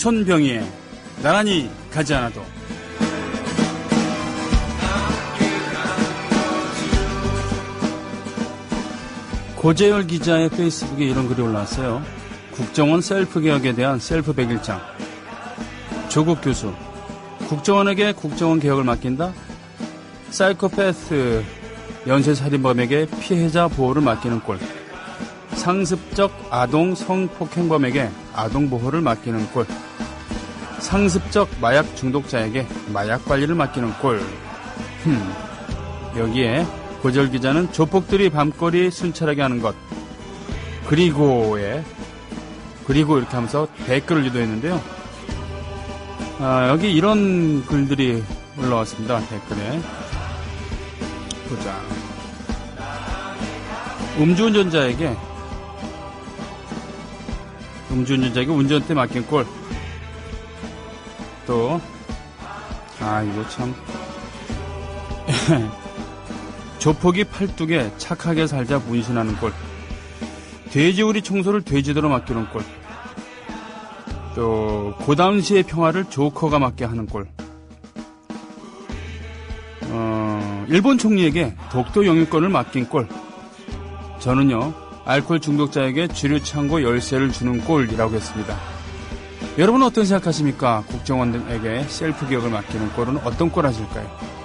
천병희의 나란히 가지 않아도. 고재열 기자의 페이스북에 이런 글이 올라왔어요. 국정원 셀프개혁에 대한 셀프 101장. 조국 교수, 국정원에게 국정원 개혁을 맡긴다? 사이코패스 연쇄살인범에게 피해자 보호를 맡기는 꼴. 상습적 아동 성폭행범에게 아동 보호를 맡기는 꼴. 상습적 마약 중독자에게 마약 관리를 맡기는 꼴. 여기에 고재열 기자는 조폭들이 밤거리 순찰하게 하는 것. 그리고 이렇게 하면서 댓글을 유도했는데요. 여기 이런 글들이 올라왔습니다. 댓글에. 보자. 음주운전자에게 운전대 맡긴 꼴. 또, 이거 참. 조폭이 팔뚝에 착하게 살자 문신하는 꼴. 돼지우리 청소를 돼지대로 맡기는 꼴. 또 고담시의 평화를 조커가 맡게 하는 꼴. 일본 총리에게 독도 영유권을 맡긴 꼴. 저는요, 알코올 중독자에게 주류창고 열쇠를 주는 꼴이라고 했습니다. 여러분은 어떤 생각하십니까? 국정원에게 셀프 개혁을 맡기는 꼴은 어떤 꼴 하실까요?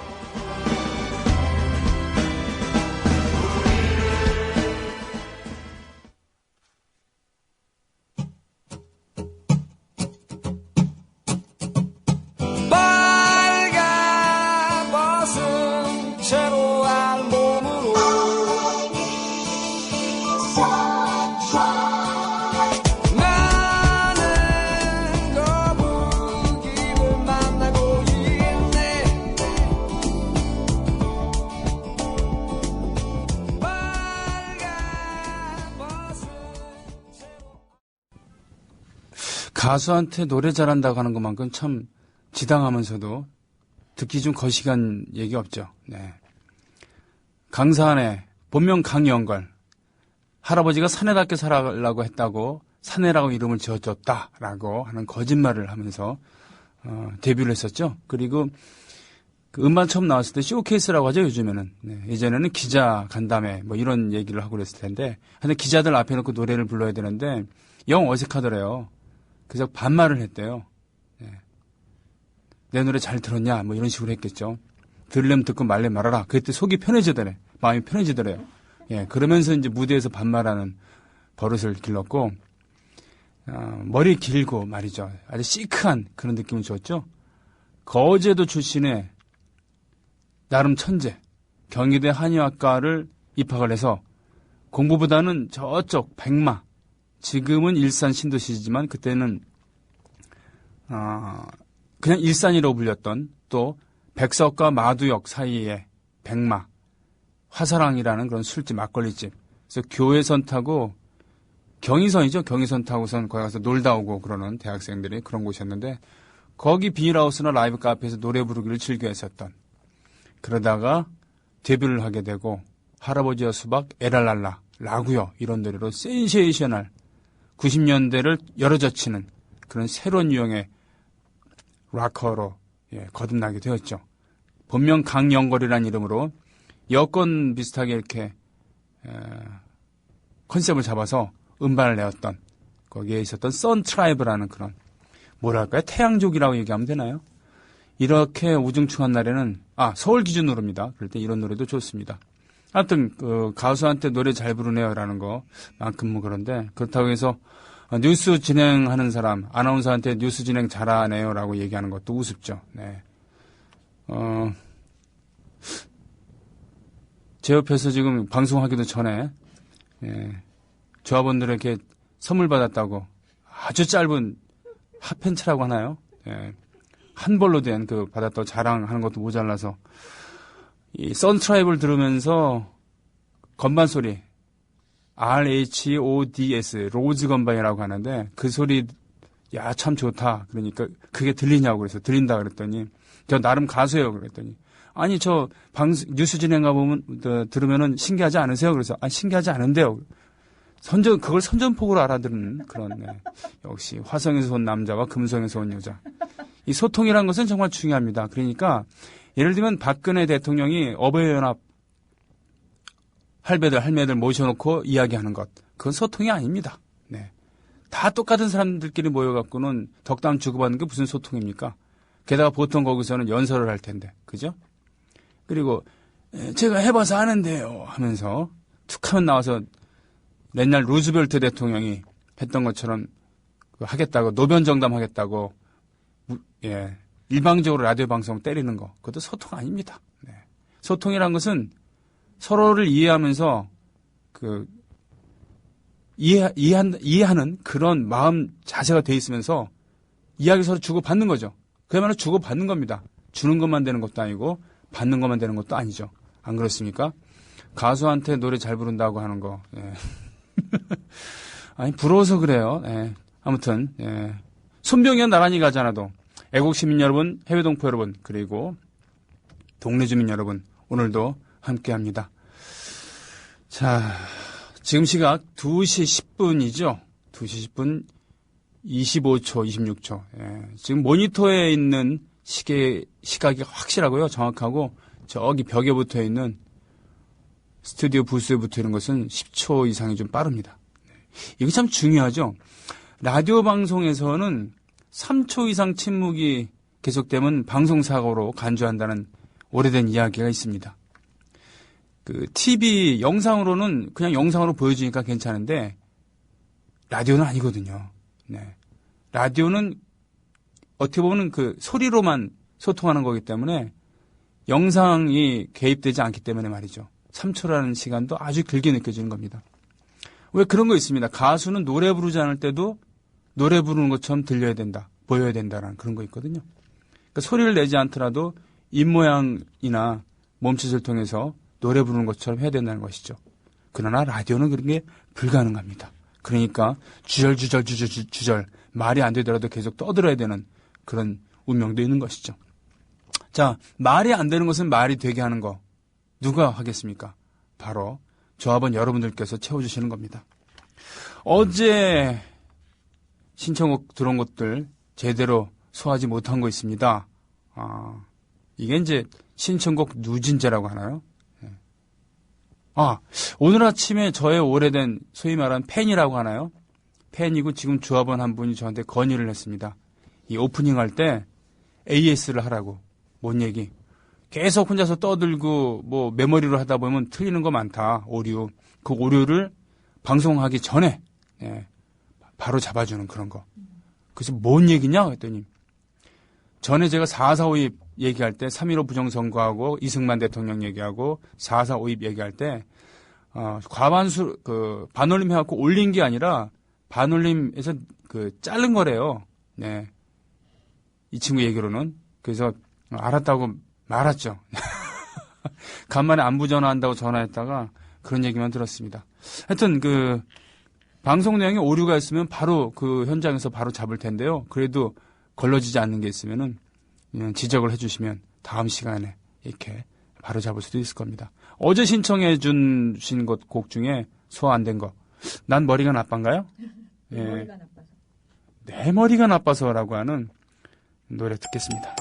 가수한테 노래 잘한다고 하는 것만큼 참 지당하면서도 듣기 좀 거시기한 얘기 없죠. 네. 강사한의 본명 강영걸. 할아버지가 사내답게 살아가려고 했다고 사내라고 이름을 지어줬다라고 하는 거짓말을 하면서 데뷔를 했었죠. 그리고 그 음반 처음 나왔을 때 쇼케이스라고 하죠, 요즘에는. 네. 예전에는 기자 간담회 뭐 이런 얘기를 하고 그랬을 텐데, 근데 기자들 앞에 놓고 노래를 불러야 되는데 영 어색하더래요. 그래서 반말을 했대요. 네. 내 노래 잘 들었냐? 뭐 이런 식으로 했겠죠. 들으려면 듣고 말려면 말아라. 그때 속이 편해지더래. 마음이 편해지더래요. 예, 그러면서 이제 무대에서 반말하는 버릇을 길렀고, 머리 길고 말이죠. 아주 시크한 그런 느낌을 줬죠. 거제도 출신의 나름 천재, 경희대 한의학과를 입학을 해서 공부보다는 저쪽 백마, 지금은 일산 신도시지만 그때는 그냥 일산이라고 불렸던, 또 백석과 마두역 사이에 백마, 화사랑이라는 그런 술집, 막걸리집. 그래서 교회선 타고, 경의선이죠. 경의선 타고선 거기 가서 놀다 오고 그러는 대학생들이 그런 곳이었는데, 거기 비닐하우스나 라이브 카페에서 노래 부르기를 즐겨 했었던. 그러다가 데뷔를 하게 되고, 할아버지와 수박, 에랄랄라, 라구요, 이런 노래로 센세이셔널 90년대를 열어젖히는 그런 새로운 유형의 락커로 거듭나게 되었죠. 본명 강영걸이라는 이름으로 여권 비슷하게 이렇게 컨셉을 잡아서 음반을 내었던, 거기에 있었던 선트라이브라는 그런, 뭐랄까요, 태양족이라고 얘기하면 되나요? 이렇게 우중충한 날에는 서울 기준으로입니다. 그럴 때 이런 노래도 좋습니다. 하여튼 가수한테 노래 잘 부르네요라는 거만큼 뭐 그런데, 그렇다고 해서 뉴스 진행하는 사람, 아나운서한테 뉴스 진행 잘하네요라고 얘기하는 것도 우습죠. 네. 제 옆에서 지금 방송하기도 전에 조합원들에게 선물 받았다고 아주 짧은 핫팬츠라고 하나요? 한 벌로 된 그 받았다고 자랑하는 것도 모자라서 이 선트라이브를 들으면서 건반 소리, RHODS, 로즈 건반이라고 하는데, 그 소리, 야, 참 좋다. 그러니까 그게 들리냐고 그래서 들린다 그랬더니, 저 나름 가수예요 그랬더니, 아니 저 뉴스 진행가 보면 들으면은 신기하지 않으세요? 그래서 신기하지 않은데요. 그걸 선전폭으로 알아듣는 그런, 네. 역시 화성에서 온 남자와 금성에서 온 여자. 이 소통이라는 것은 정말 중요합니다. 그러니까 예를 들면 박근혜 대통령이 어버이연합 할배들, 할매들 모셔놓고 이야기하는 것. 그건 소통이 아닙니다. 네. 다 똑같은 사람들끼리 모여갖고는 덕담 주고받는 게 무슨 소통입니까? 게다가 보통 거기서는 연설을 할 텐데. 그죠? 그리고 제가 해봐서 아는데요 하면서 툭 하면 나와서 옛날 루즈벨트 대통령이 했던 것처럼 하겠다고 노변정담 하겠다고 예, 일방적으로 라디오 방송 때리는 거. 그것도 소통 아닙니다. 네. 소통이란 것은 서로를 이해하면서 이해하는 그런 마음 자세가 돼 있으면서 이야기 서로 주고받는 거죠. 그야말로 주고받는 겁니다. 주는 것만 되는 것도 아니고 받는 것만 되는 것도 아니죠. 안 그렇습니까? 가수한테 노래 잘 부른다고 하는 거. 예. 아니 부러워서 그래요. 예. 아무튼 예. 손병현 나란히 가지 않아도 애국 시민 여러분, 해외 동포 여러분, 그리고 동네 주민 여러분, 오늘도 함께합니다. 자, 지금 시각 2시 10분이죠. 2시 10분 25초, 26초. 예. 지금 모니터에 있는 시각이 확실하고요, 정확하고 저기 벽에 붙어 있는 스튜디오 부스에 붙어 있는 것은 10초 이상이 좀 빠릅니다. 이게 참 중요하죠. 라디오 방송에서는 3초 이상 침묵이 계속되면 방송사고로 간주한다는 오래된 이야기가 있습니다. TV 영상으로는 그냥 영상으로 보여주니까 괜찮은데 라디오는 아니거든요. 네. 라디오는 어떻게 보면 소리로만 소통하는 거기 때문에 영상이 개입되지 않기 때문에 말이죠. 3초라는 시간도 아주 길게 느껴지는 겁니다. 왜 그런 거 있습니다. 가수는 노래 부르지 않을 때도 노래 부르는 것처럼 들려야 된다, 보여야 된다라는 그런 거 있거든요. 그러니까 소리를 내지 않더라도 입모양이나 몸짓을 통해서 노래 부르는 것처럼 해야 된다는 것이죠. 그러나 라디오는 그런 게 불가능합니다. 그러니까 주절 말이 안 되더라도 계속 떠들어야 되는 그런 운명도 있는 것이죠. 자, 말이 안 되는 것은 말이 되게 하는 거 누가 하겠습니까? 바로 조합원 여러분들께서 채워주시는 겁니다. 어제 신청곡 들어온 것들 제대로 소화하지 못한 거 있습니다. 이게 이제 신청곡 누진제라고 하나요? 오늘 아침에 저의 오래된 소위 말하는 팬이라고 하나요? 팬이고 지금 조합원 한 분이 저한테 건의를 했습니다. 이 오프닝 할 때 AS를 하라고. 뭔 얘기? 계속 혼자서 떠들고 뭐 메모리로 하다 보면 틀리는 거 많다. 오류. 그 오류를 방송하기 전에 바로 잡아주는 그런 거. 그래서 뭔 얘기냐? 했더니 전에 제가 4.4.5입 얘기할 때 3.15 부정선거하고 이승만 대통령 얘기하고 4.4.5입 얘기할 때 과반수 반올림 해갖고 올린 게 아니라 반올림에서 자른 거래요. 네. 이 친구 얘기로는. 그래서 알았다고 말았죠. 간만에 안부 전화한다고 전화했다가 그런 얘기만 들었습니다. 하여튼 방송 내용에 오류가 있으면 바로 그 현장에서 바로 잡을 텐데요. 그래도 걸러지지 않는 게 있으면은 지적을 해주시면 다음 시간에 이렇게 바로 잡을 수도 있을 겁니다. 어제 신청해 주신 곡 중에 소화 안 된 거. 난 머리가 나빠인가요? 네, 머리가 나빠서. 내 머리가 나빠서라고 하는 노래 듣겠습니다.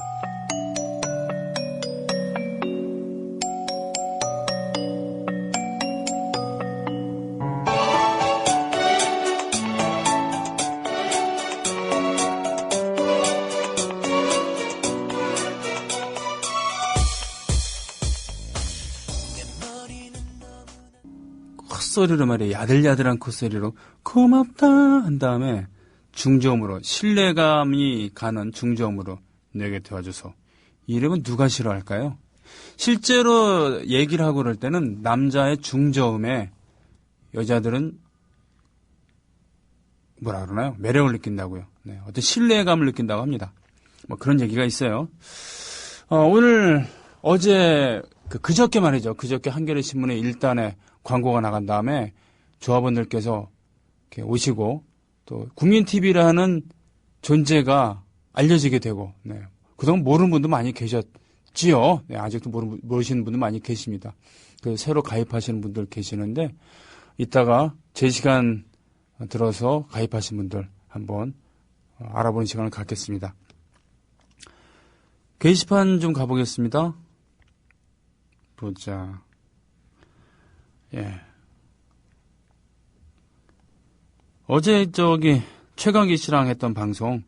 콧소리로 말이에요. 야들야들한 콧소리로 고맙다 한 다음에 중저음으로 신뢰감이 가는 중저음으로 내게 도와줘서 이러면 누가 싫어할까요? 실제로 얘기를 하고 그럴 때는 남자의 중저음에 여자들은 뭐라 그러나요? 매력을 느낀다고요. 네, 어떤 신뢰감을 느낀다고 합니다. 뭐 그런 얘기가 있어요. 오늘 어제 그저께 말이죠. 그저께 한겨레 신문에 일단에 광고가 나간 다음에 조합원들께서 이렇게 오시고 또 국민TV라는 존재가 알려지게 되고, 네. 그동안 모르는 분도 많이 계셨지요. 네, 아직도 모르시는 분도 많이 계십니다. 새로 가입하시는 분들 계시는데, 이따가 제 시간 들어서 가입하신 분들 한번 알아보는 시간을 갖겠습니다. 게시판 좀 가보겠습니다. 보자. 예. 어제 최강기 씨랑 했던 방송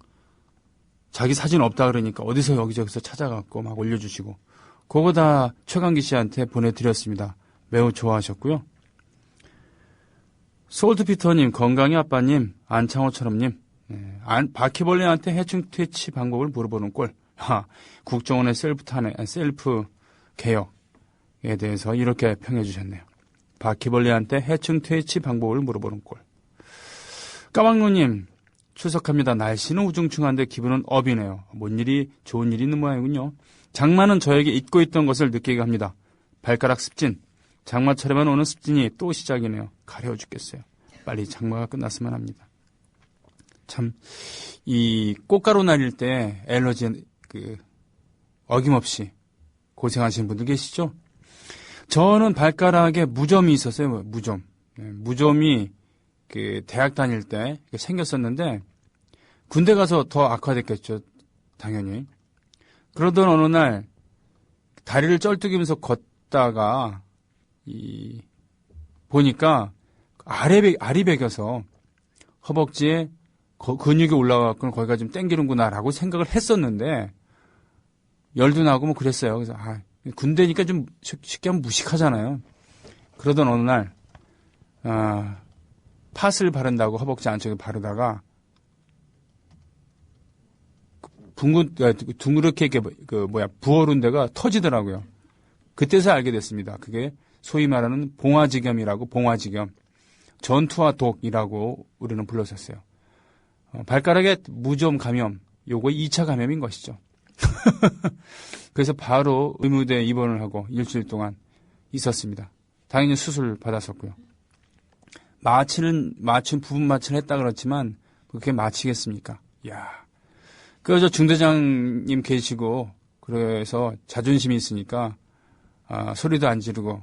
자기 사진 없다 그러니까 어디서 여기저기서 찾아갖고 막 올려주시고 그거 다 최강기 씨한테 보내드렸습니다. 매우 좋아하셨고요. 솔트피터님, 건강이 아빠님, 안창호처럼님, 바퀴벌레한테 해충 퇴치 방법을 물어보는 꼴. 국정원의 셀프 개혁에 대해서 이렇게 평해 주셨네요. 바퀴벌레한테 해충 퇴치 방법을 물어보는 꼴. 까막루님, 출석합니다. 날씨는 우중충한데 기분은 업이네요. 뭔 일이 좋은 일이 있는 모양이군요. 장마는 저에게 잊고 있던 것을 느끼게 합니다. 발가락 습진. 장마철에만 오는 습진이 또 시작이네요. 가려워 죽겠어요. 빨리 장마가 끝났으면 합니다. 참, 이 꽃가루 날릴 때 엘러지 어김없이 고생하시는 분들 계시죠? 저는 발가락에 무좀이 있었어요. 무좀. 무좀이 대학 다닐 때 생겼었는데 군대 가서 더 악화됐겠죠. 당연히. 그러던 어느 날 다리를 쩔뚝이면서 걷다가 보니까 알이 베겨서 허벅지에 근육이 올라가고 거기가 좀 땡기는구나라고 생각을 했었는데 열도 나고 뭐 그랬어요. 그래서 군대니까 좀 쉽게 하면 무식하잖아요. 그러던 어느 날 팥을 바른다고 허벅지 안쪽에 바르다가 둥그렇게 부어오른 데가 터지더라고요. 그때서 알게 됐습니다. 그게 소위 말하는 봉화지겸이라고, 봉화지겸. 전투와 독이라고 우리는 불렀었어요. 발가락에 무좀 감염, 요거 2차 감염인 것이죠. 그래서 바로 의무대 입원을 하고 일주일 동안 있었습니다. 당연히 수술 받았었고요. 부분 마취를 했다 그렇지만 그게 마취겠습니까? 이야. 그래서 중대장님 계시고 그래서 자존심이 있으니까 소리도 안 지르고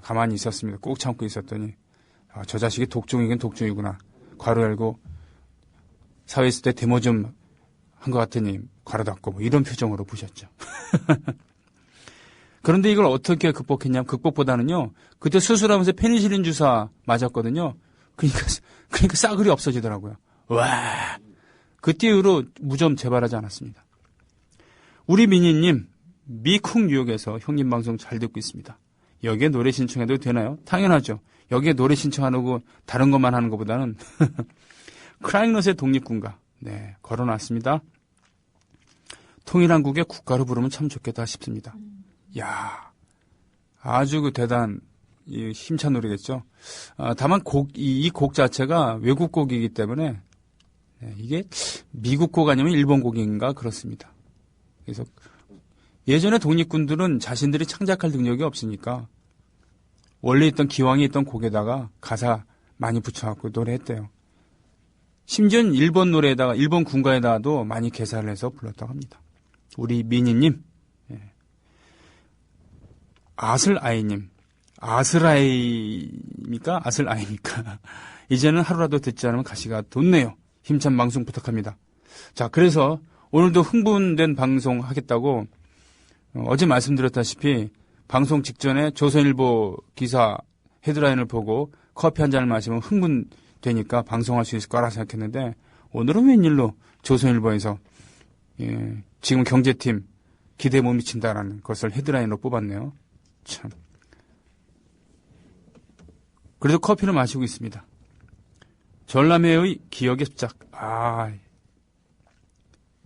가만히 있었습니다. 꾹 참고 있었더니 저 자식이 독종이긴 독종이구나. 괄호 열고 사회 있을 때 데모 좀 한 것 같으니 괄호 닫고 뭐 이런 표정으로 보셨죠. 그런데 이걸 어떻게 극복했냐면 극복보다는요. 그때 수술하면서 페니실린 주사 맞았거든요. 그러니까 싸그리 없어지더라고요. 와. 그때 이후로 무좀 재발하지 않았습니다. 우리 민희님 미국 뉴욕에서 형님 방송 잘 듣고 있습니다. 여기에 노래 신청해도 되나요? 당연하죠. 여기에 노래 신청하고 다른 것만 하는 것보다는 크라잉넛의 독립군가 걸어놨습니다. 통일한국의 국가로 부르면 참 좋겠다 싶습니다. 야, 아주 대단 힘찬 노래겠죠. 다만 이 곡 자체가 외국 곡이기 때문에 이게 미국 곡 아니면 일본 곡인가 그렇습니다. 그래서 예전에 독립군들은 자신들이 창작할 능력이 없으니까 원래 있던 기왕에 있던 곡에다가 가사 많이 붙여갖고 노래했대요. 심지어는 일본 노래에다가 일본 군가에다가도 많이 개사를 해서 불렀다고 합니다. 우리 미니님, 아슬아이님, 아슬아이입니까? 아슬아이니까 이제는 하루라도 듣지 않으면 가시가 돋네요. 힘찬 방송 부탁합니다. 자, 그래서 오늘도 흥분된 방송 하겠다고 어제 말씀드렸다시피 방송 직전에 조선일보 기사 헤드라인을 보고 커피 한 잔을 마시면 흥분되니까 방송할 수 있을 거라 생각했는데 오늘은 웬일로 조선일보에서 지금 경제팀 기대에 못 미친다라는 것을 헤드라인으로 뽑았네요. 참. 그래도 커피를 마시고 있습니다. 전람회의 기억의 습작.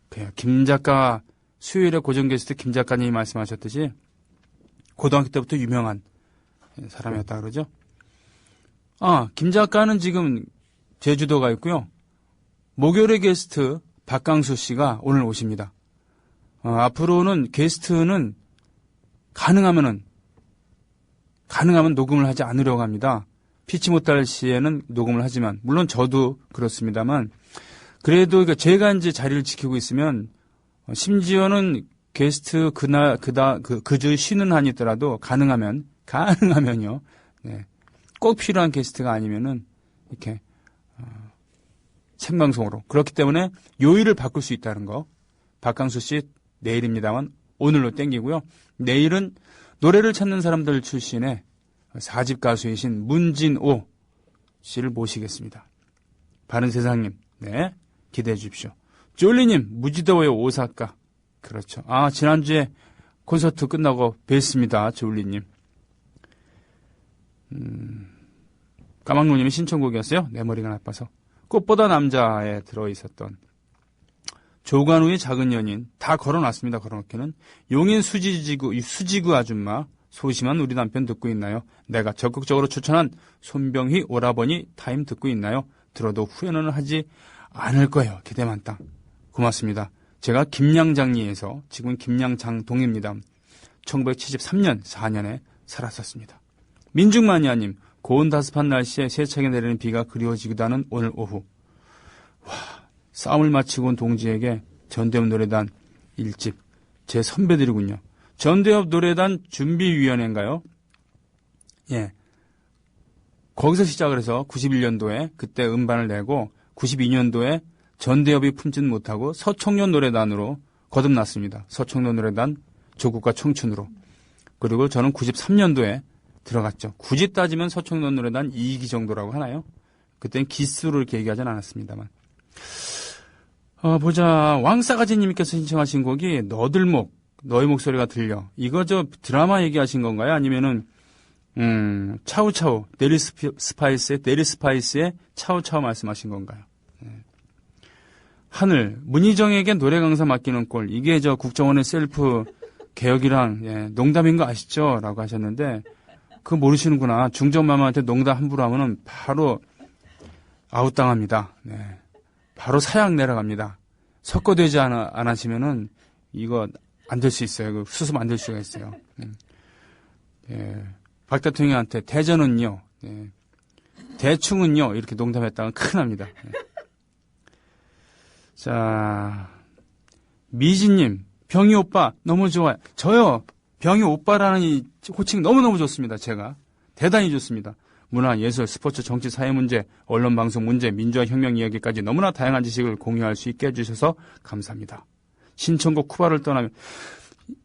그래요. 김 작가, 수요일에 고정 게스트 김 작가님이 말씀하셨듯이 고등학교 때부터 유명한 사람이었다 그러죠. 김 작가는 지금 제주도가 있고요. 목요일에 게스트 박강수 씨가 오늘 오십니다. 앞으로는 게스트는 가능하면 녹음을 하지 않으려고 합니다. 피치 못할 시에는 녹음을 하지만 물론 저도 그렇습니다만 그래도 제가 이제 자리를 지키고 있으면 심지어는 게스트 그주 쉬는 한이 있더라도 가능하면요. 꼭 필요한 게스트가 아니면은 이렇게 생방송으로. 그렇기 때문에 요일을 바꿀 수 있다는 거. 박강수 씨 내일입니다만 오늘로 땡기고요. 내일은 노래를 찾는 사람들 출신의 4집 가수이신 문진오 씨를 모시겠습니다. 바른 세상님, 네, 기대해 주십시오. 쫄리님, 무지더워의 오사카. 그렇죠. 지난주에 콘서트 끝나고 뵀습니다. 졸리님. 까막노님의 신청곡이었어요. 내 머리가 나빠서. 꽃보다 남자에 들어있었던 조관우의 작은 연인. 다 걸어놨습니다. 걸어놓기는. 용인 수지구 아줌마. 소심한 우리 남편 듣고 있나요? 내가 적극적으로 추천한 손병희 오라버니 타임 듣고 있나요? 들어도 후회는 하지 않을 거예요. 기대 만땅. 고맙습니다. 제가 김양장리에서 지금 김양장동입니다. 1973년 4년에 살았었습니다. 민중마니아님, 고온다습한 날씨에 세차게 내리는 비가 그리워지기도 하는 오늘 오후. 싸움을 마치고 온 동지에게 전대협 노래단 1집 제 선배들이군요. 전대협 노래단 준비위원회인가요? 예. 거기서 시작을 해서 91년도에 그때 음반을 내고 92년도에 전대협이 품진 못하고 서청년 노래단으로 거듭났습니다. 서청년 노래단 조국과 청춘으로. 그리고 저는 93년도에 들어갔죠. 굳이 따지면 서청년 노래단 2기 정도라고 하나요? 그때는 기수로 이렇게 얘기하진 않았습니다만. 보자. 왕싸가지님께서 신청하신 곡이 너들목, 너의 목소리가 들려. 이거 드라마 얘기하신 건가요? 아니면은 차우차우, 데리스파이스의 차우차우 말씀하신 건가요? 하늘, 문희정에게 노래 강사 맡기는 꼴. 이게 국정원의 셀프 개혁이랑 농담인 거 아시죠? 라고 하셨는데 그거 모르시는구나. 중전마마한테 농담 함부로 하면은 바로 아웃당합니다. 네. 바로 사양 내려갑니다. 석고되지 안 하시면은 이거 안 될 수 있어요. 수습 안 될 수가 있어요. 예. 박 대통령한테 대전은요, 대충은요, 이렇게 농담했다가 큰일 납니다. 자, 미진님, 병희 오빠 너무 좋아요. 저요, 병희 오빠라는 이 호칭 너무너무 좋습니다. 제가 대단히 좋습니다. 문화, 예술, 스포츠, 정치, 사회 문제, 언론, 방송 문제, 민주화, 혁명 이야기까지 너무나 다양한 지식을 공유할 수 있게 해주셔서 감사합니다. 신청곡 쿠바를 떠나면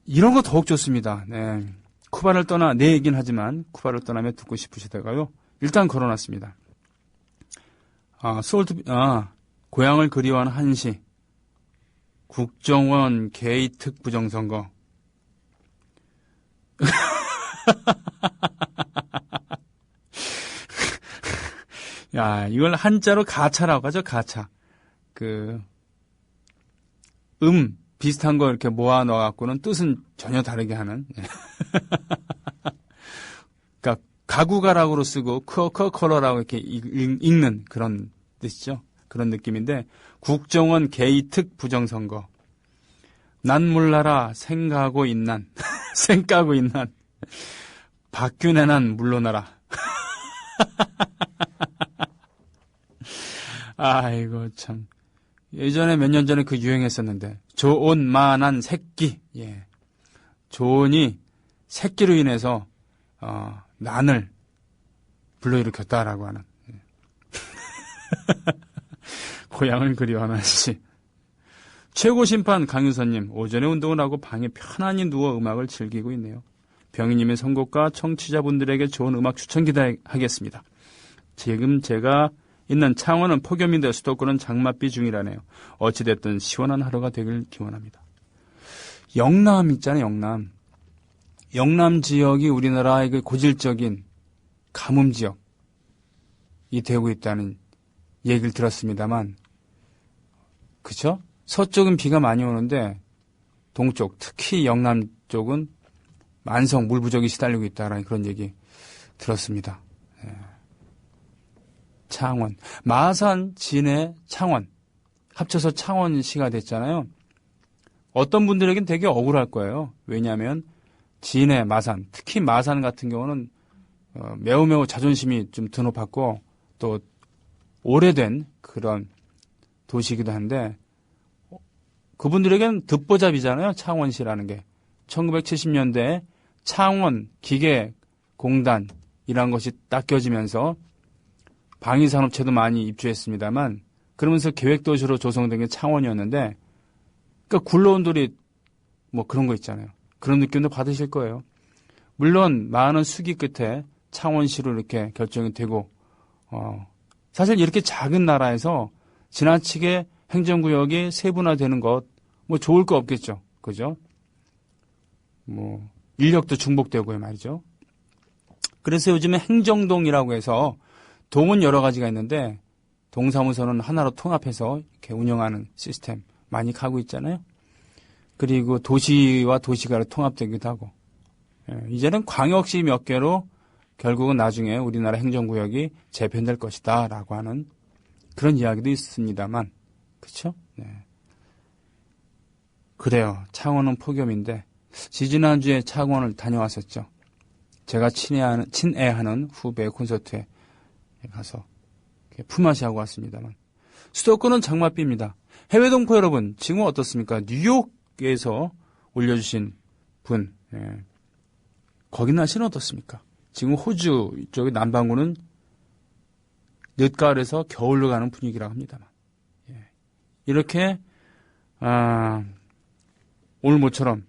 이런 거 더욱 좋습니다. 네. 쿠바를 떠나 내 얘기는 하지만 쿠바를 떠나면 듣고 싶으시다가요. 일단 걸어놨습니다. 고향을 그리워하는 한시, 국정원 개이특 부정선거. 야, 이걸 한자로 가차라고 하죠, 가차. 비슷한 거 이렇게 모아 넣어갖고는 뜻은 전혀 다르게 하는. 그러니까, 가구가락으로 쓰고, 컬러라고 이렇게 읽는 그런 뜻이죠. 그런 느낌인데, 국정원 개이특 부정선거. 난 몰라라, 생가고 있난. 생까고 있난. 박균혜 난 물러나라. 아이고, 참. 예전에 몇 년 전에 유행했었는데, 조온만한 새끼. 예. 조온이 새끼로 인해서, 난을 불러일으켰다라고 하는. 예. 고향을 그리워하는 씨. 최고 심판 강유선님, 오전에 운동을 하고 방에 편안히 누워 음악을 즐기고 있네요. 병희님의 선곡과 청취자분들에게 좋은 음악 추천 기대하겠습니다. 지금 제가 있는 창원은 폭염인데 수도권은 장맛비 중이라네요. 어찌됐든 시원한 하루가 되길 기원합니다. 영남 있잖아요, 영남. 영남 지역이 우리나라의 그 고질적인 가뭄 지역이 되고 있다는 얘기를 들었습니다만, 그쵸? 서쪽은 비가 많이 오는데, 동쪽, 특히 영남 쪽은 만성 물 부족이 시달리고 있다라는 그런 얘기 들었습니다. 예. 창원, 마산, 진해, 창원 합쳐서 창원시가 됐잖아요. 어떤 분들에겐 되게 억울할 거예요. 왜냐하면 진해, 마산, 특히 마산 같은 경우는 매우 자존심이 좀 드높았고 또 오래된 그런 도시이기도 한데 그분들에겐 듣보잡이잖아요. 창원시라는 게. 1970년대에 창원 기계공단 이란 것이 딱 껴지면서 방위산업체도 많이 입주했습니다만 그러면서 계획도시로 조성된 게 창원이었는데 그러니까 굴러온 돌이 뭐 그런 거 있잖아요. 그런 느낌도 받으실 거예요. 물론 많은 수기 끝에 창원시로 이렇게 결정이 되고 사실 이렇게 작은 나라에서 지나치게 행정구역이 세분화되는 것 뭐 좋을 거 없겠죠. 그죠? 뭐 인력도 중복되고요 말이죠. 그래서 요즘에 행정동이라고 해서 동은 여러 가지가 있는데 동사무소는 하나로 통합해서 이렇게 운영하는 시스템 많이 가고 있잖아요. 그리고 도시와 도시가 통합되기도 하고 이제는 광역시 몇 개로 결국은 나중에 우리나라 행정구역이 재편될 것이다 라고 하는 그런 이야기도 있습니다만 그렇죠? 네. 그래요. 창원은 폭염인데 지지난주에 창원을 다녀왔었죠. 제가 친애하는 후배의 콘서트에 가서 품앗이 하고 왔습니다만 수도권은 장맛비입니다. 해외 동포 여러분 지금 어떻습니까? 뉴욕에서 올려주신 분 거기 날씨는 어떻습니까? 지금 호주 이쪽의 남반구는 늦가을에서 겨울로 가는 분위기라고 합니다만 이렇게 오늘 모처럼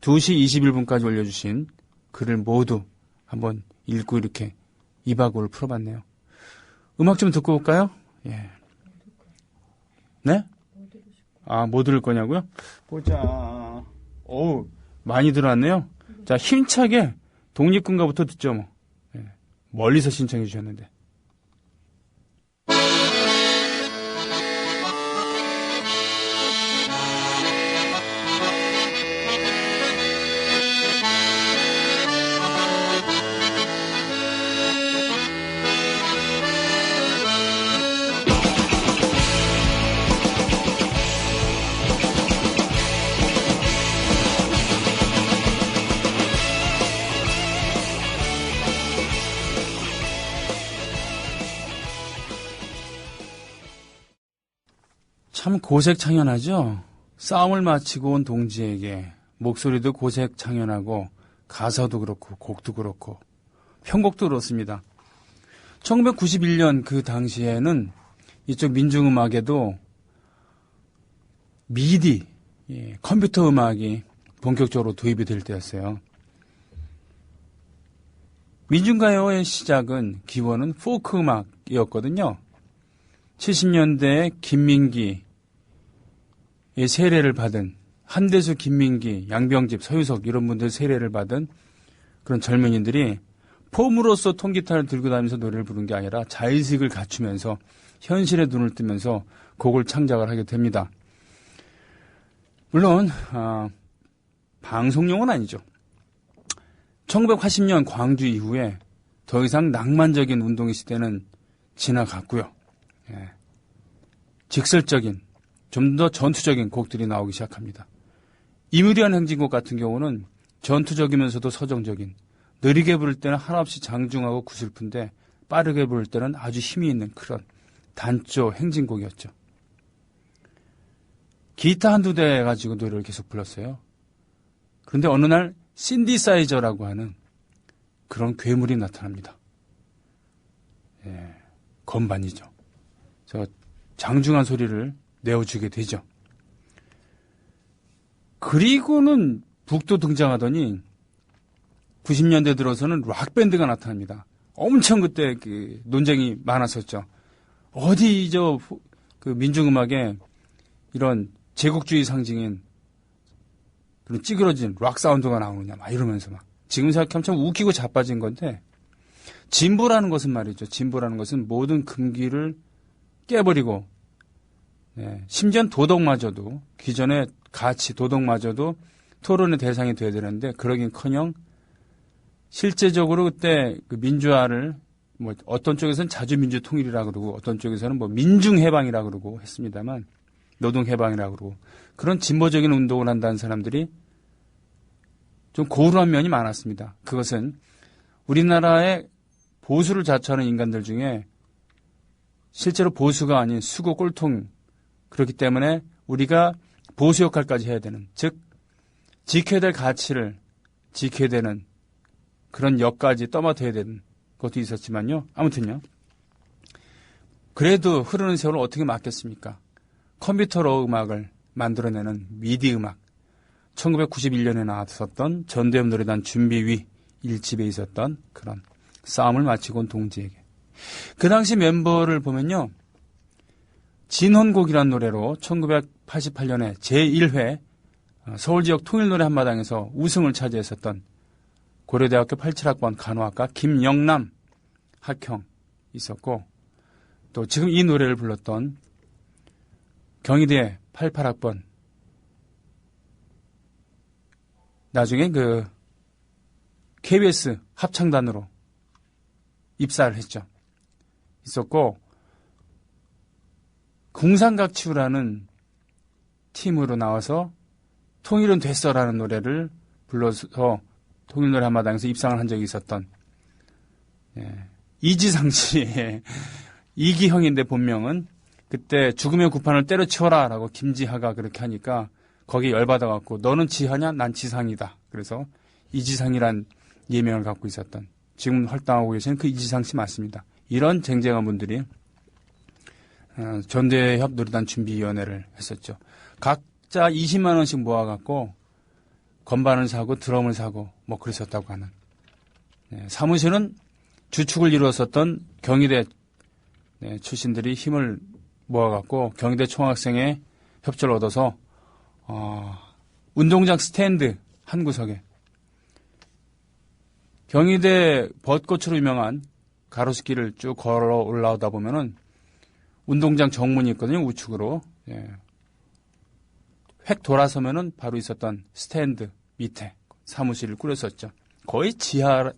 2시 21분까지 올려주신 글을 모두 한번 읽고 이렇게 2박 5일 풀어봤네요. 음악 좀 듣고 올까요? 예. 네? 뭐 들을 거냐고요? 보자. 어우, 많이 들어왔네요. 자, 힘차게 독립군가부터 듣죠, 뭐. 예. 멀리서 신청해 주셨는데. 참 고색창연하죠? 싸움을 마치고 온 동지에게 목소리도 고색창연하고 가사도 그렇고 곡도 그렇고 편곡도 그렇습니다. 1991년 그 당시에는 이쪽 민중음악에도 미디, 컴퓨터 음악이 본격적으로 도입이 될 때였어요. 민중가요의 시작은 기원은 포크 음악이었거든요. 70년대에 김민기의 세례를 받은 한대수, 김민기, 양병집, 서유석 이런 분들 세례를 받은 그런 젊은이들이 폼으로서 통기타를 들고 다니면서 노래를 부른 게 아니라 자의식을 갖추면서 현실에 눈을 뜨면서 곡을 창작을 하게 됩니다. 물론 방송용은 아니죠. 1980년 광주 이후에 더 이상 낭만적인 운동의 시대는 지나갔고요. 직설적인 좀 더 전투적인 곡들이 나오기 시작합니다. 이무리한 행진곡 같은 경우는 전투적이면서도 서정적인, 느리게 부를 때는 한없이 장중하고 구슬픈데 빠르게 부를 때는 아주 힘이 있는 그런 단조 행진곡이었죠. 기타 한두 대 가지고 노래를 계속 불렀어요. 그런데 어느 날 신디사이저라고 하는 그런 괴물이 나타납니다. 건반이죠. 저 장중한 소리를 내어주게 되죠. 그리고는 북도 등장하더니 90년대 들어서는 락밴드가 나타납니다. 엄청 그때 그 논쟁이 많았었죠. 어디 그 민중음악에 이런 제국주의 상징인 그런 찌그러진 락 사운드가 나오느냐 막 이러면서 막 지금 생각하면 참 웃기고 자빠진 건데 진보라는 것은 말이죠. 진보라는 것은 모든 금기를 깨버리고 심지어 도덕마저도 기존의 가치 도덕마저도 토론의 대상이 돼야 되는데 그러긴커녕 실제적으로 그때 그 민주화를 뭐 어떤 쪽에서는 자주민주 통일이라고 그러고 어떤 쪽에서는 뭐 민중해방이라고 그러고 했습니다만 노동해방이라고 그러고 그런 진보적인 운동을 한다는 사람들이 좀 고루한 면이 많았습니다. 그것은 우리나라의 보수를 자처하는 인간들 중에 실제로 보수가 아닌 수고 꼴통 그렇기 때문에 우리가 보수 역할까지 해야 되는 즉 지켜야 될 가치를 지켜야 되는 그런 역까지 떠맡아야 되는 것도 있었지만요. 아무튼요. 그래도 흐르는 세월을 어떻게 막겠습니까? 컴퓨터로 음악을 만들어내는 미디 음악. 1991년에 나왔었던 전대협 노래단 준비위 1집에 있었던 그런 싸움을 마치고 온 동지에게. 그 당시 멤버를 보면요. 진헌곡이라는 노래로 1988년에 제1회 서울지역 통일노래 한마당에서 우승을 차지했었던 고려대학교 87학번 간호학과 김영남 학형 있었고, 또 지금 이 노래를 불렀던 경희대 88학번, 나중에 그 KBS 합창단으로 입사를 했죠. 있었고, 공상각치우라는 팀으로 나와서 통일은 됐어라는 노래를 불러서 통일노래 한마당에서 입상을 한 적이 있었던, 이지상 씨의 이기형인데 본명은, 그때 죽음의 구판을 때려치워라 라고 김지하가 그렇게 하니까 거기에 열받아갖고 너는 지하냐? 난 지상이다. 그래서 이지상이란 예명을 갖고 있었던, 지금 활동하고 계시는 그 이지상 씨 맞습니다. 이런 쟁쟁한 분들이 전대협 노래단 준비위원회를 했었죠. 각자 20만 원씩 모아갖고 건반을 사고 드럼을 사고 뭐 그랬었다고 하는. 사무실은 주축을 이루었었던 경희대 출신들이 힘을 모아갖고 경희대 총학생회 협조를 얻어서 운동장 스탠드 한 구석에 경희대 벚꽃으로 유명한 가로수길을 쭉 걸어 올라오다 보면은 운동장 정문이 있거든요. 우측으로. 획 돌아서면은 바로 있었던 스탠드 밑에 사무실을 꾸렸었죠. 거의 지하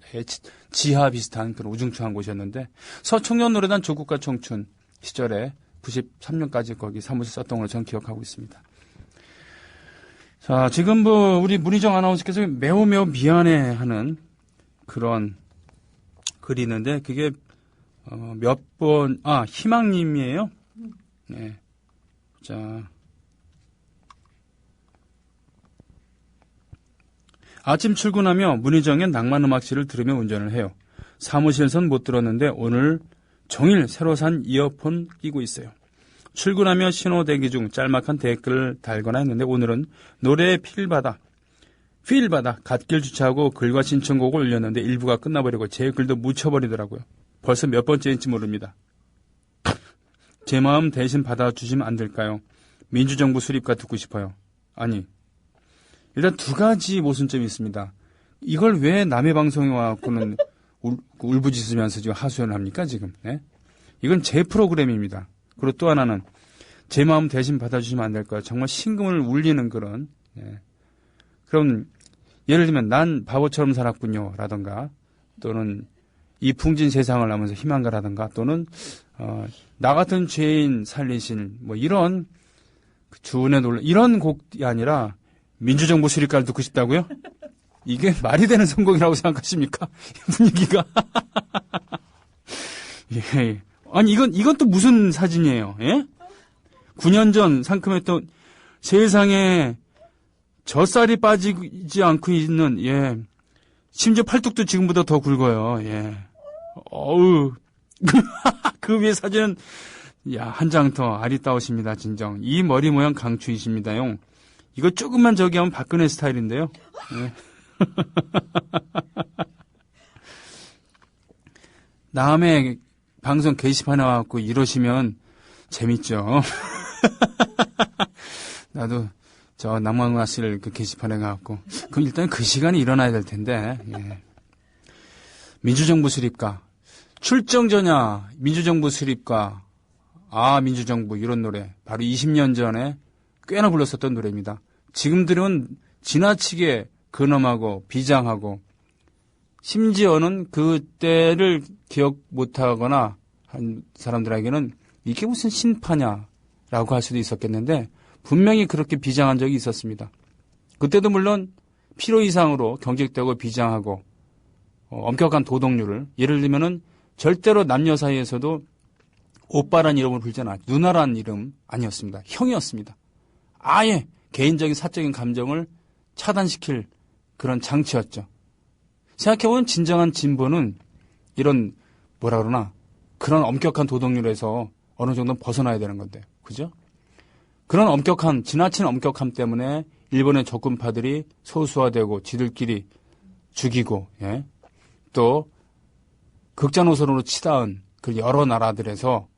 비슷한 그런 우중충한 곳이었는데, 서청년노래단 조국과 청춘 시절에 93년까지 거기 사무실 썼던 걸로 저는 기억하고 있습니다. 자, 지금 우리 문희정 아나운서께서 매우 미안해하는 그런 글이 있는데, 그게 희망님이에요. 네. 자. 아침 출근하며 문희정의 낭만음악실을 들으며 운전을 해요. 사무실에선 못 들었는데 오늘 종일 새로 산 이어폰 끼고 있어요. 출근하며 신호 대기 중 짤막한 댓글을 달거나 했는데 오늘은 노래에 필받아 갓길 주차하고 글과 신청곡을 올렸는데 일부가 끝나버리고 제 글도 묻혀버리더라고요. 벌써 몇 번째인지 모릅니다. 제 마음 대신 받아주시면 안 될까요? 민주정부 수립가 듣고 싶어요. 아니, 일단 두 가지 모순점이 있습니다. 이걸 왜 남의 방송에 와갖고는 울부짖으면서 지금 하소연을 합니까, 지금? 네? 이건 제 프로그램입니다. 그리고 또 하나는 제 마음 대신 받아주시면 안 될까요? 정말 심금을 울리는 그런, 그럼 예를 들면 난 바보처럼 살았군요 라던가, 또는 이 풍진 세상을 하면서 희망가라던가, 또는 나 같은 죄인 살리신 뭐 이런 주은의 놀라 이런 곡이 아니라 민주정부 수립가를 듣고 싶다고요? 이게 말이 되는 선곡이라고 생각하십니까? 분위기가. 예. 아니 이건 또 무슨 사진이에요? 예? 9년 전 상큼했던 세상에 젖살이 빠지지 않고 있는, 심지어 팔뚝도 지금보다 더 굵어요. 어우. 그 위에 사진은, 한 장 더 아리따우십니다, 진정. 이 머리 모양 강추이십니다용. 이거 조금만 저기 하면 박근혜 스타일인데요. 다음에 방송 게시판에 와갖고 이러시면 재밌죠. 나도 저 낭만음악실 그 게시판에 가갖고, 그럼 일단 그 시간에 일어나야 될 텐데. 민주정부 수립가. 출정전야 민주정부 수립가. 민주정부 이런 노래. 바로 20년 전에 꽤나 불렀었던 노래입니다. 지금들은 지나치게 근엄하고 비장하고, 심지어는 그때를 기억 못하거나 한 사람들에게는 이게 무슨 신파냐라고 할 수도 있었겠는데, 분명히 그렇게 비장한 적이 있었습니다. 그때도 물론 필요 이상으로 경직되고 비장하고 엄격한 도덕률을, 예를 들면은 절대로 남녀 사이에서도 오빠란 이름을 불지 않아 누나란 이름 아니었습니다. 형이었습니다. 아예 개인적인 사적인 감정을 차단시킬 그런 장치였죠. 생각해보면 진정한 진보는 이런 뭐라 그러나 그런 엄격한 도덕률에서 어느 정도는 벗어나야 되는 건데, 그죠? 그런 엄격한, 지나친 엄격함 때문에 일본의 적군파들이 소수화되고 지들끼리 죽이고, 예? 또 극자노선으로 치닫은 그 여러 나라들에서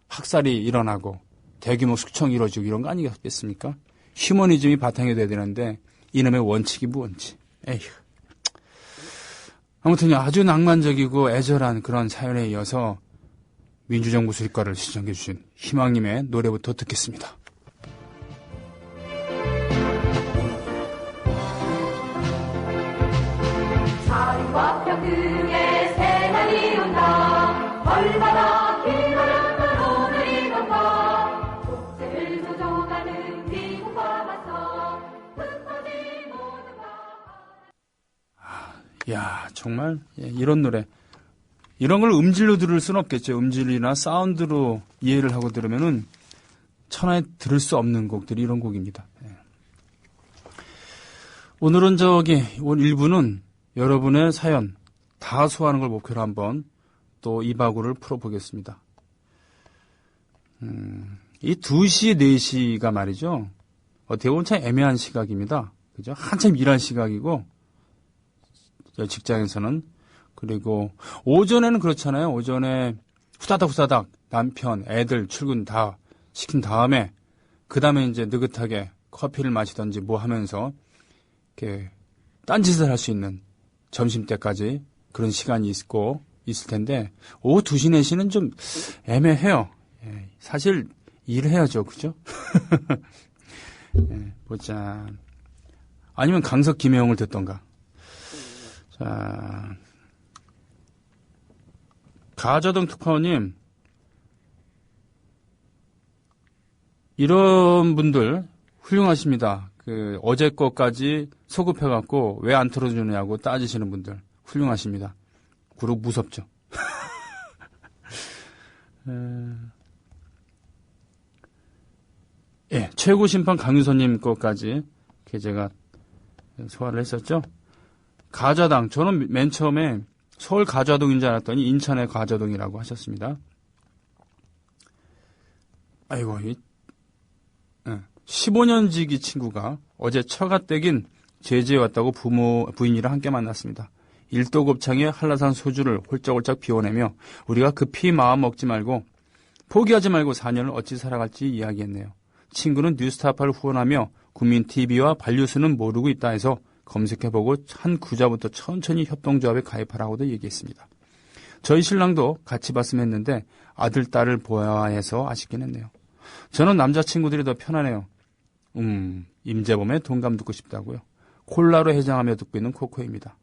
학살이 일어나고 대규모 숙청이 이루어지고 이런 거 아니겠습니까? 휴머니즘이 바탕이 돼야 되는데 이놈의 원칙이 무언지. 에휴. 아무튼 아주 낭만적이고 애절한 그런 사연에 이어서 민주정부 수립과를 시청해 주신 희망님의 노래부터 듣겠습니다. 자유와 평등의 새날이 온다. 얼마나 기다렸던 오늘이던가. 독재를 조종하는 미국과 맞서 흩어진 모든 야, 정말 이런 노래. 이런 걸 음질로 들을 수는 없겠죠. 음질이나 사운드로 이해를 하고 들으면은 천하에 들을 수 없는 곡들이 이런 곡입니다. 오늘은 오늘 1부는 여러분의 사연 다 소화하는 걸 목표로 한번 또 이 바구를 풀어보겠습니다. 이 2시, 4시가 말이죠. 어떻게 보면 참 애매한 시각입니다. 그죠? 한참 일할 시각이고, 직장에서는. 그리고 오전에는 그렇잖아요. 오전에 후다닥 남편, 애들 출근 다 시킨 다음에 그 다음에 이제 느긋하게 커피를 마시던지 뭐 하면서 이렇게 딴짓을 할 수 있는 점심때까지 그런 시간이 있을 텐데 오후 2시, 4시는 좀 애매해요. 예, 사실 일해야죠. 그죠? 예, 보자. 아니면 강석 김혜영을 듣던가. 자, 가자동 특파원님, 이런 분들 훌륭하십니다. 어제 거까지 소급해갖고 왜 안 틀어주느냐고 따지시는 분들 훌륭하십니다. 그리고 무섭죠. 예, 최고 심판 강유선님 거까지 제가 소화를 했었죠. 가자당, 저는 맨 처음에 서울 가좌동인 줄 알았더니 인천의 가좌동이라고 하셨습니다. 아이고, 15년 지기 친구가 어제 처가댁인 제주에 왔다고 부인이랑 함께 만났습니다. 일도 곱창에 한라산 소주를 홀짝홀짝 비워내며 우리가 급히 마음 먹지 말고 포기하지 말고 4년을 어찌 살아갈지 이야기했네요. 친구는 뉴스타파를 후원하며 국민TV와 반류수는 모르고 있다 해서 검색해보고 한 구자부터 천천히 협동조합에 가입하라고도 얘기했습니다. 저희 신랑도 같이 봤으면 했는데 아들, 딸을 보아야 해서 아쉽긴 했네요. 저는 남자친구들이 더 편하네요. 임재범의 동감 듣고 싶다고요. 콜라로 해장하며 듣고 있는 코코입니다.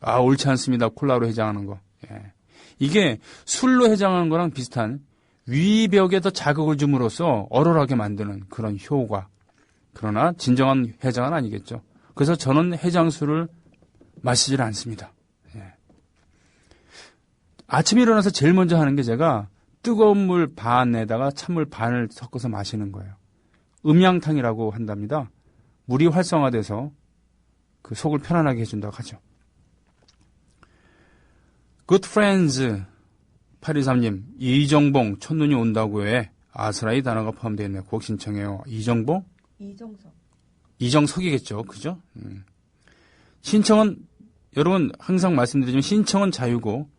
아, 옳지 않습니다. 콜라로 해장하는 거. 예. 이게 술로 해장하는 거랑 비슷한 위벽에 더 자극을 줌으로써 얼얼하게 만드는 그런 효과. 그러나 진정한 해장은 아니겠죠. 그래서 저는 해장술을 마시질 않습니다. 예. 아침에 일어나서 제일 먼저 하는 게 제가 뜨거운 물 반에다가 찬물 반을 섞어서 마시는 거예요. 음양탕이라고 한답니다. 물이 활성화돼서 그 속을 편안하게 해준다고 하죠. Good Friends 823님, 이정봉 첫눈이 온다고 해 아스라이 단어가 포함되어 있네요. 곡 신청해요. 이정봉? 이정석이겠죠. 그죠? 신청은 여러분 항상 말씀드리지만 신청은 자유고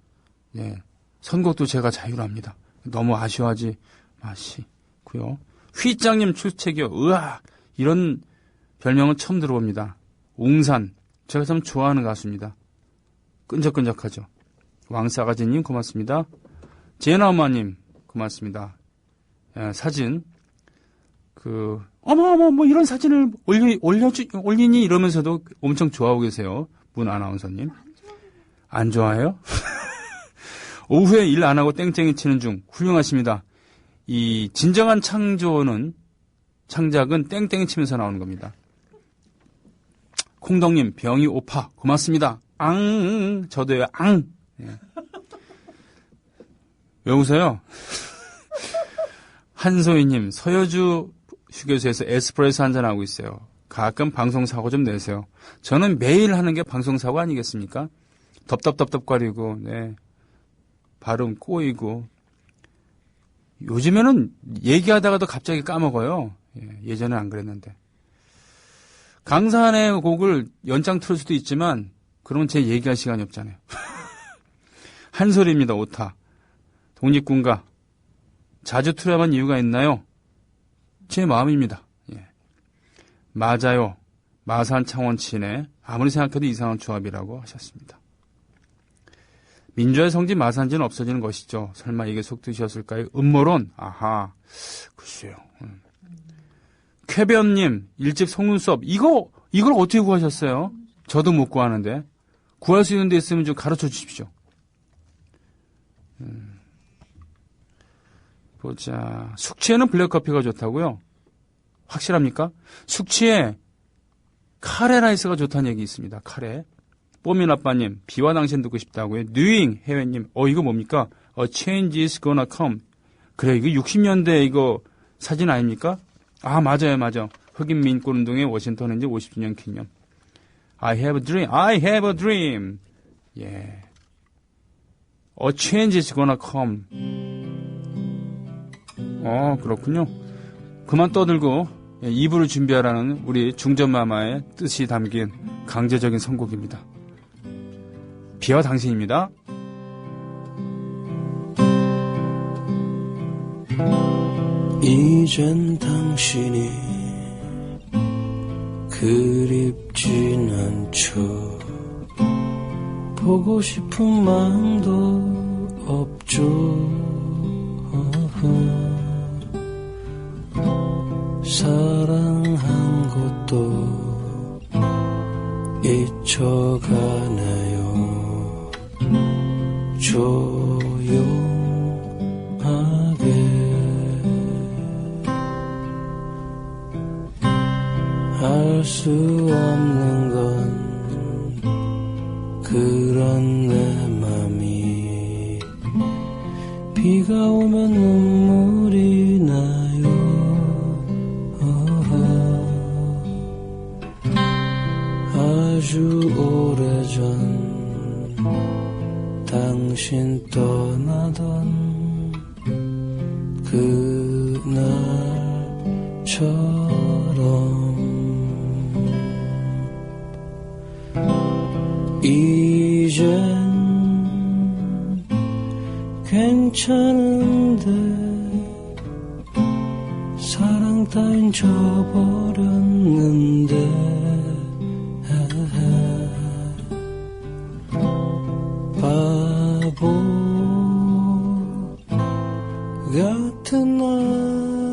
예, 선곡도 제가 자유로 합니다. 너무 아쉬워하지 마시고요. 휘장님 출첵이요. 으아! 이런 별명은 처음 들어봅니다. 웅산. 제가 참 좋아하는 가수입니다. 끈적끈적하죠. 왕싸가지님 고맙습니다. 제나 엄마님 고맙습니다. 예, 사진 어머 뭐 이런 사진을 올리니 이러면서도 엄청 좋아하고 계세요. 문 아나운서님. 안 좋아해요? 오후에 일 안 하고 땡땡이 치는 중 훌륭하십니다. 이 진정한 창작은 땡땡이 치면서 나오는 겁니다. 콩덕님 병이 오파 고맙습니다. 앙 저도요 앙. 예. 왜 웃어요? 한소희님 서여주 휴게소에서 에스프레소 한잔하고 있어요. 가끔 방송사고 좀 내세요. 저는 매일 하는 게 방송사고 아니겠습니까? 덥답답답거리고, 네. 발음 꼬이고. 요즘에는 얘기하다가도 갑자기 까먹어요. 예전엔 안 그랬는데. 강산의 곡을 연장 틀을 수도 있지만, 그러면 제 얘기할 시간이 없잖아요. 한 소리입니다, 오타. 독립군가. 자주 틀어야만 이유가 있나요? 제 마음입니다. 예. 맞아요. 마산 창원치네. 아무리 생각해도 이상한 조합이라고 하셨습니다. 민주화의 성지 마산지는 없어지는 것이죠. 설마 이게 속뜻이었을까요? 음모론? 아하. 글쎄요. 쾌변님, 일집 속눈썹. 이걸 어떻게 구하셨어요? 저도 못 구하는데. 구할 수 있는 데 있으면 좀 가르쳐 주십시오. 보자. 숙취에는 블랙커피가 좋다고요? 확실합니까? 숙취에 카레 라이스가 좋다는 얘기 있습니다. 카레. 뽀민 아빠님, 비와 당신 듣고 싶다고요? 뉴잉 해외님, 이거 뭡니까? A change is gonna come. 그래, 이거 60년대 이거 사진 아닙니까? 아, 맞아요. 흑인 민권운동의 워싱턴 현지 50주년 기념. I have a dream. I have a dream. 예. A change is gonna come. 그렇군요. 그만 떠들고 2부를 준비하라는 우리 중전마마의 뜻이 담긴 강제적인 선곡입니다. 비와 당신입니다. 이젠 당신이 그립진 않죠. 보고 싶은 마음도 없죠. 사랑한 것도 잊혀가나요. 조용하게 알 수 없는 건 그런 내 맘이 비가 오면 눈물이 나요. 아주 오래전 당신 떠나던 그날처럼 이젠 괜찮은데 사랑 따윈 져버렸는데 바보 같은 날